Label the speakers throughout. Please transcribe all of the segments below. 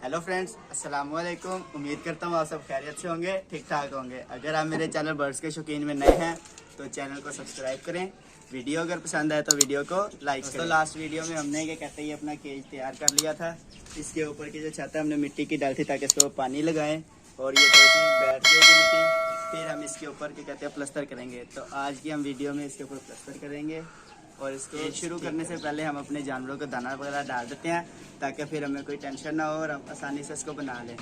Speaker 1: Hello friends, अस्सलाम वालेकुम। उम्मीद करता हूँ आप सब खैरियत से होंगे, ठीक ठाक होंगे। अगर आप मेरे चैनल बर्ड्स के शौकीन में नए हैं तो चैनल को सब्सक्राइब करें। वीडियो अगर पसंद आए तो वीडियो को लाइक करें। तो लास्ट वीडियो में हमने क्या कहते हैं अपना केज तैयार कर लिया था। इसके ऊपर की जो छत है हमने मिट्टी की डाली थी ताकि इसके ऊपर पानी लगाएं और ये थोड़ी सी बैठ जाएगी मिट्टी। फिर हम इसके ऊपर क्या कहते हैं प्लस्तर करेंगे। तो आज की हम वीडियो में इसके ऊपर प्लस्तर करेंगे और इसको शुरू करने से पहले हम अपने जानवरों को दाना वगैरह डाल देते हैं ताकि फिर हमें कोई टेंशन ना हो और हम आसानी से इसको बना लें।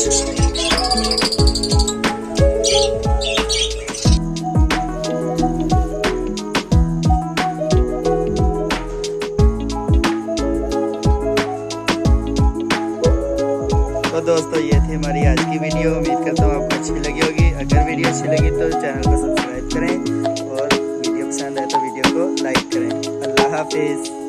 Speaker 1: तो दोस्तों ये थी हमारी आज की वीडियो। उम्मीद करता हूँ आपको अच्छी लगी होगी। अगर वीडियो अच्छी लगी तो चैनल को सब्सक्राइब करें और वीडियो पसंद आए तो वीडियो को लाइक करें। अल्लाह हाफिज़।